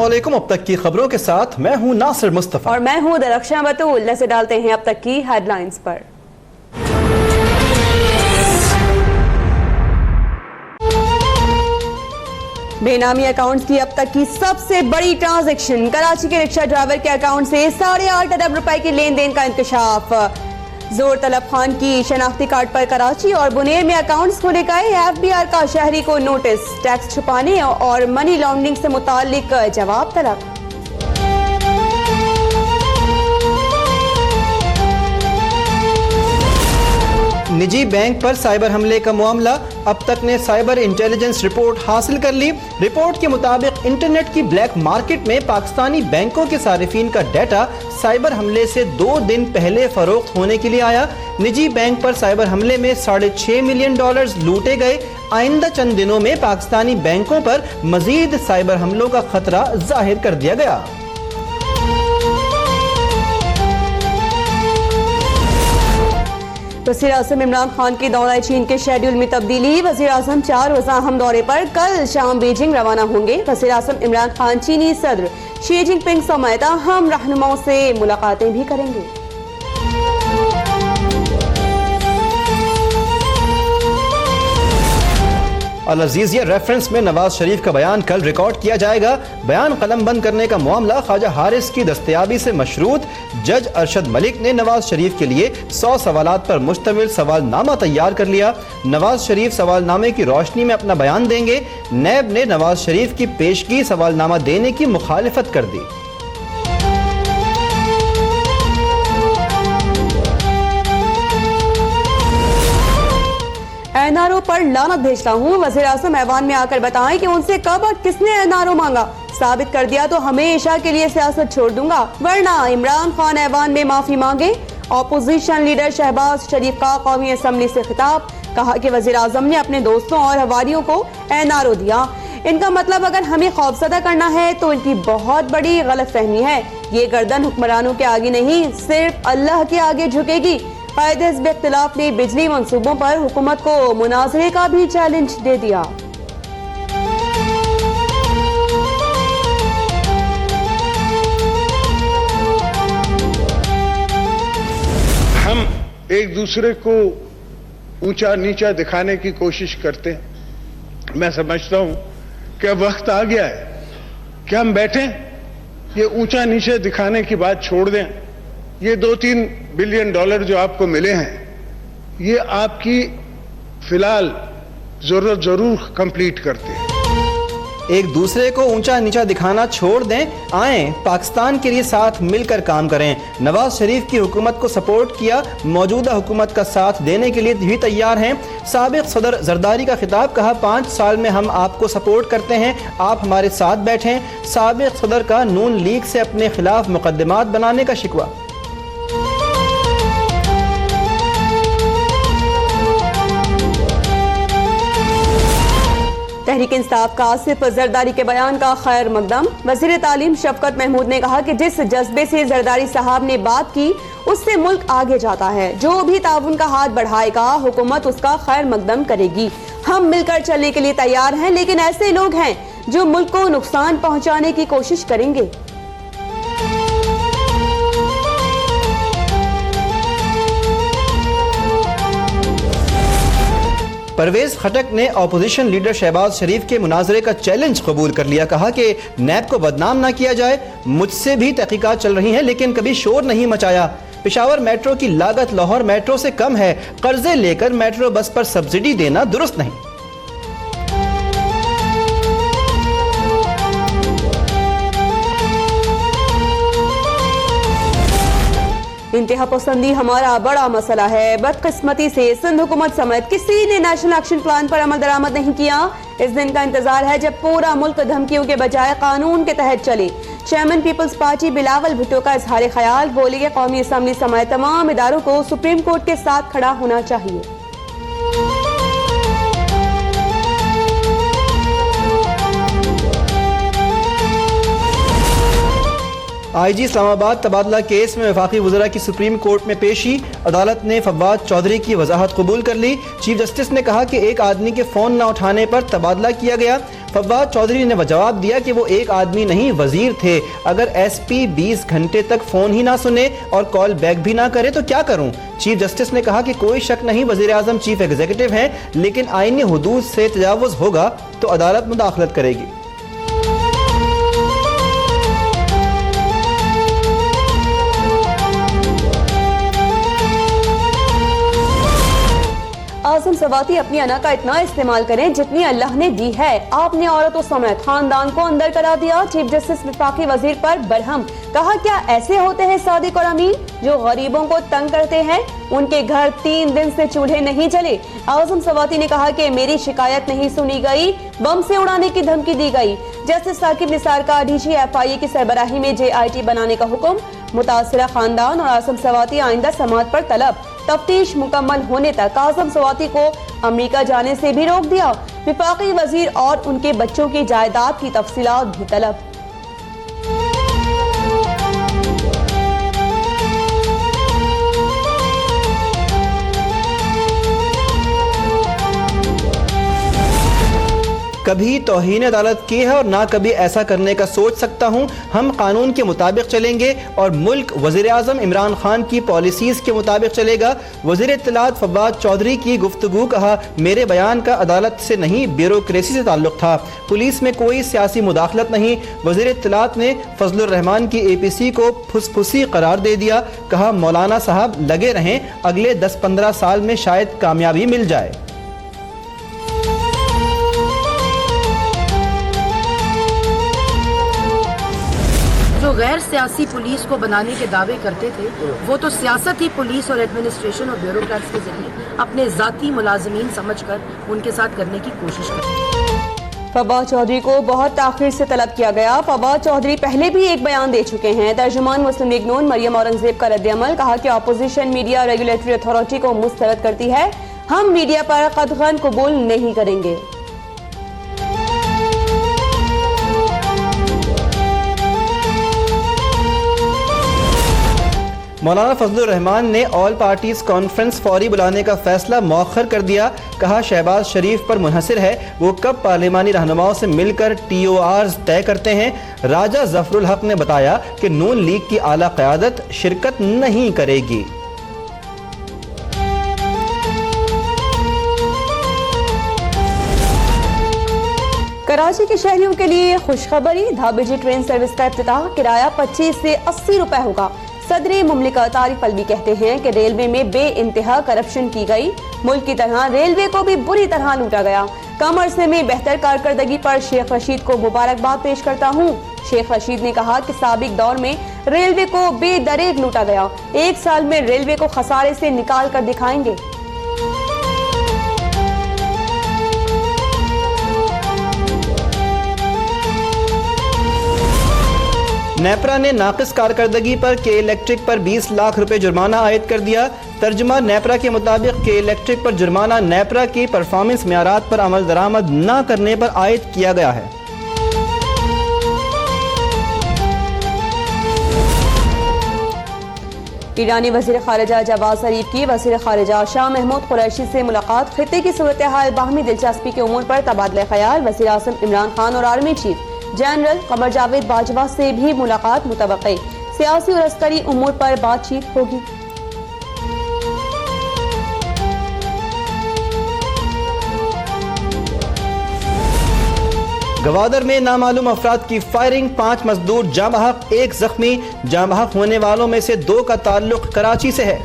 अस्सलामुअलैकुम। अब तक की खबरों के साथ मैं हूं नासिर मुस्तफा और मैं हूं दरख्शां बतूल। नजर डालते हैं अब तक की हेडलाइंस पर। बेनामी अकाउंट्स की अब तक की सबसे बड़ी ट्रांजैक्शन। कराची के रिक्शा ड्राइवर के अकाउंट से 8.5 अरब रुपए के लेन देन का इंकशाफ। जोर तलब खान की शनाख्ती कार्ड पर कराची और बुनेर में अकाउंट्स खोले गए। FBI का शहरी को नोटिस, टैक्स छुपाने और मनी लॉन्ड्रिंग से मुताल्लिक जवाब तलब। निजी बैंक पर साइबर हमले का मामला। अब तक ने साइबर इंटेलिजेंस रिपोर्ट हासिल कर ली। रिपोर्ट के मुताबिक इंटरनेट की ब्लैक मार्केट में पाकिस्तानी बैंकों के सारिफीन का डाटा साइबर हमले से 2 दिन पहले फरोख्त होने के लिए आया। निजी बैंक पर साइबर हमले में $6.5 मिलियन लूटे गए। आइंदा चंद दिनों में पाकिस्तानी बैंकों पर मजीद साइबर हमलों का खतरा जाहिर कर दिया गया। वज़ीर आज़म इमरान खान की दौरा चीन के शेड्यूल में तब्दीली। वज़ीर आज़म 4 रोज़ा अहम दौरे पर कल शाम बीजिंग रवाना होंगे। वज़ीर आज़म इमरान खान चीनी सदर शी जिनपिंग समेत अहम रहनुमाओं से मुलाकातें भी करेंगे। अल अजीज़िया रेफरेंस में नवाज शरीफ का बयान कल रिकॉर्ड किया जाएगा। बयान कलम बंद करने का मामला ख्वाजा हारिस की दस्तयाबी से मशरूत। जज अरशद मलिक ने नवाज शरीफ के लिए 100 सवालात पर मुश्तमिल सवालनामा तैयार कर लिया। नवाज शरीफ सवालनामे की रोशनी में अपना बयान देंगे। नैब ने नवाज शरीफ की पेशगी सवालनामा देने की मुखालिफत कर दी। NRO पर लानत भेजता हूँ। वज़ीर आज़म ऐवान में आकर बताएं कि उनसे कब और किसने NRO मांगा। साबित कर दिया तो हमेशा के लिए सियासत छोड़ दूंगा, वरना इमरान खान ऐवान में माफी मांगे। ऑपोजिशन लीडर शहबाज शरीफ का कौमी असम्बली से खिताब। कहा कि वज़ीर आज़म ने अपने दोस्तों और हवारियों को NRO दिया। इनका मतलब अगर हमें खौफजदा करना है तो इनकी बहुत बड़ी गलत फहमी है। ये गर्दन हुक्मरानों के आगे नहीं, सिर्फ अल्लाह के आगे झुकेगी। कायदे हिज़्ब इख्तिलाफ ने बिजली मंसूबों पर हुकूमत को मुनाजरे का भी चैलेंज दे दिया। हम एक दूसरे को ऊंचा नीचा दिखाने की कोशिश करते हैं। मैं समझता हूं कि अब वक्त आ गया है कि हम बैठें, ये ऊंचा नीचे दिखाने की बात छोड़ दें। ये $2-3 बिलियन जो आपको मिले हैं, ये आपकी फिलहाल जरूरत जरूर कंप्लीट करते हैं। एक दूसरे को ऊंचा नीचा दिखाना छोड़ दें, आएं पाकिस्तान के लिए साथ मिलकर काम करें। नवाज शरीफ की हुकूमत को सपोर्ट किया, मौजूदा हुकूमत का साथ देने के लिए भी तैयार हैं। साबिक सदर जरदारी का खिताब। कहा 5 साल में हम आपको सपोर्ट करते हैं, आप हमारे साथ बैठें। साबिक सदर का नून लीग से अपने खिलाफ मुकदमात बनाने का शिकवा। तहरीक इंसाफ का आसिफ जरदारी के बयान का खैर मकदम। वज़ीर तालीम शफकत महमूद ने कहा कि जिस जज्बे से जरदारी साहब ने बात की, उससे मुल्क आगे जाता है। जो भी ताउन का हाथ बढ़ाएगा, हुकूमत उसका खैर मकदम करेगी। हम मिलकर चलने के लिए तैयार हैं, लेकिन ऐसे लोग हैं जो मुल्क को नुकसान पहुंचाने की कोशिश करेंगे। परवेज खटक ने ऑपोजिशन लीडर शहबाज शरीफ के मुनाजरे का चैलेंज कबूल कर लिया। कहा कि नैब को बदनाम ना किया जाए, मुझसे भी तहकीकात चल रही हैं लेकिन कभी शोर नहीं मचाया। पेशावर मेट्रो की लागत लाहौर मेट्रो से कम है, कर्जे लेकर मेट्रो बस पर सब्सिडी देना दुरुस्त नहीं। इंतहा पसंदी हमारा बड़ा मसला है। बदकिस्मती से सिंध हुकूमत समेत किसी ने नेशनल एक्शन प्लान पर अमल दरामद नहीं किया। इस दिन का इंतजार है जब पूरा मुल्क धमकियों के बजाय कानून के तहत चले। चेयरमैन पीपल्स पार्टी बिलावल भुट्टो का इजहार ख्याल। बोले कि कौमी असम्बली समेत तमाम इदारों को सुप्रीम कोर्ट के साथ खड़ा होना चाहिए। IG इस्लामाबाद तबादला केस में वफाकी वज़रा की सुप्रीम कोर्ट में पेशी। अदालत ने फवाद चौधरी की वजाहत कबूल कर ली। चीफ जस्टिस ने कहा कि एक आदमी के फ़ोन न उठाने पर तबादला किया गया। फवाद चौधरी ने जवाब दिया कि वो एक आदमी नहीं वजीर थे। अगर SP 20 घंटे तक फ़ोन ही ना सुने और कॉल बैक भी ना करे तो क्या करूं? चीफ जस्टिस ने कहा कि कोई शक नहीं, वज़ीर आज़म चीफ एग्जीक्यूटिव हैं, लेकिन आईनी हुदूद से तजावुज़ होगा तो अदालत मुदाखलत करेगी। आज़म सवाती अपनी अना का इतना इस्तेमाल करें जितनी अल्लाह ने दी है। आपने औरतों समेत खानदान को अंदर करा दिया। चीफ जस्टिस वफाकी वजीर पर बरहम। कहा क्या ऐसे होते हैं सादिक और अमीन जो गरीबों को तंग करते हैं? उनके घर 3 दिन से चूल्हे नहीं चले। आज़म सवाती ने कहा कि मेरी शिकायत नहीं सुनी गई, बम से उड़ाने की धमकी दी गई। जस्टिस साकिब निसार का DG FIA की सरबराही में JIT बनाने का हुक्म। मुतासरा खानदान और आज़म सवाती आइंदा समाअत पर तलब। तफ्तीश मुकम्मल होने तक आज़म सवाती को अमेरिका जाने से भी रोक दिया। वफाकी वजीर और उनके बच्चों की जायदाद की तफसीलात भी तलब। कभी तौहीन अदालत की है और ना कभी ऐसा करने का सोच सकता हूँ। हम कानून के मुताबिक चलेंगे और मुल्क वज़ीर आज़म इमरान खान की पॉलिसीज़ के मुताबिक चलेगा। वज़ीर इत्तलात फवाद चौधरी की गुफ्तगू। कहा मेरे बयान का अदालत से नहीं ब्यूरोक्रेसी से ताल्लुक़ था, पुलिस में कोई सियासी मुदाखलत नहीं। वज़ीर इत्तलात ने फजलुर रहमान की APC को फुसफुसी करार दे दिया। कहा मौलाना साहब लगे रहें, अगले 10-15 साल में शायद कामयाबी मिल जाए। जो गैर सियासी पुलिस को बनाने के दावे करते थे वो तो सियासत ही पुलिस और एडमिनिस्ट्रेशन और ब्यूरोक्रेट्स के जरिए अपने जाती मुलाजमीन समझकर उनके साथ करने की कोशिश करते। फवाद चौधरी को बहुत ताखिर से तलब किया गया। फवाद चौधरी पहले भी एक बयान दे चुके हैं। तर्जुमान मुस्लिम लीग नून मरियम औरंगजेब का रद्द-ए-अमल। कहा कि अपोजिशन मीडिया रेगुलेटरी अथॉरिटी को मुस्तरद करती है, हम मीडिया पर कतगन कबूल नहीं करेंगे। मौलाना फजलुर रहमान ने ऑल पार्टीज कॉन्फ्रेंस फौरी बुलाने का फैसला मौखर कर दिया। कहा शहबाज शरीफ पर मुनहसिर है, वो कब पार्लिमानी रहनुमाओं से मिलकर TORs तय करते हैं। राजा जफरुल हक ने बताया कि नून लीग की आला क़यादत शिरकत नहीं करेगी। कराची के शहरियों के लिए खुशखबरी। धाबेजी ट्रेन सर्विस का इफ्तिताह। किराया 25 से 80 रुपए होगा। सदर मुमलिकत आरिफ अलवी कहते हैं कि रेलवे में बे इंतहा करप्शन की गई। मुल्क की तरह रेलवे को भी बुरी तरह लूटा गया। कम अरसे में बेहतर कारकर्दगी पर शेख रशीद को मुबारकबाद पेश करता हूँ। शेख रशीद ने कहा कि साबिक दौर में रेलवे को बेदरेग लूटा गया, 1 साल में रेलवे को खसारे से निकाल कर दिखाएंगे। नेपरा ने नाकिस कारकर्दगी पर के इलेक्ट्रिक पर 20 लाख रुपए जुर्माना आयद कर दिया। तर्जुमा नेपरा के मुताबिक के इलेक्ट्रिक पर जुर्माना नेपरा की परफॉर्मेंस मेयारात पर अमल दरामद न करने पर आयद किया गया है। ईरानी वज़ीर ख़ारिजा जवाद ज़रीफ की वज़ीर ख़ारिजा शाह महमूद कुरैशी से मुलाकात। खित्ते की सूरत हाल, बाहमी दिलचस्पी के उमूर पर तबादला ख्याल। वज़ीर आज़म इमरान खान और army chief general Qamar Javed Bajwa से भी मुलाकात मुतवक्के। सियासी और अस्करी उमूर पर बातचीत होगी। गवादर में नामालूम अफराद की फायरिंग, 5 मजदूर जाँ बहक, 1 जख्मी। जाँ बहक होने वालों में से 2 का ताल्लुक कराची से है।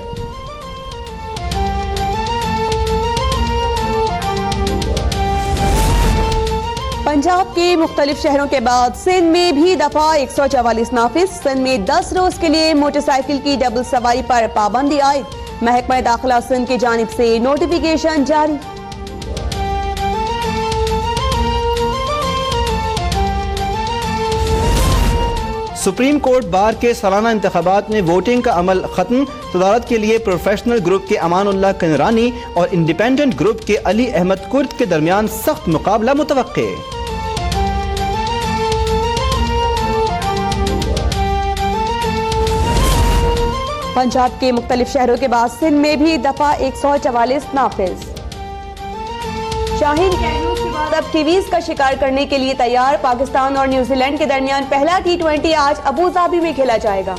पंजाब के मुख्तलिफ शहरों के बाद सिंध में भी दफा 144 नाफिज। सिंध में 10 रोज के लिए मोटरसाइकिल की डबल सवारी पर पाबंदी आयद। महकमा दाखिला सिंध की जानिब से नोटिफिकेशन जारी। सुप्रीम कोर्ट बार के सालाना इंतखाबात में वोटिंग का अमल खत्म। सदारत के लिए प्रोफेशनल ग्रुप के अमानुल्लाह कनरानी और इंडिपेंडेंट ग्रुप के अली अहमद कुर्द के दरमियान सख्त मुकाबला मुतवक्के। पंजाब के मुख्तलिफ शहरों के बाद सिंध में भी दफा 144 नाफिज। शाहीन कैदियों के बाद अब कीवीज का शिकार करने के लिए तैयार। पाकिस्तान और न्यूजीलैंड के दरमियान पहला T20 आज अबू धाबी में खेला जाएगा।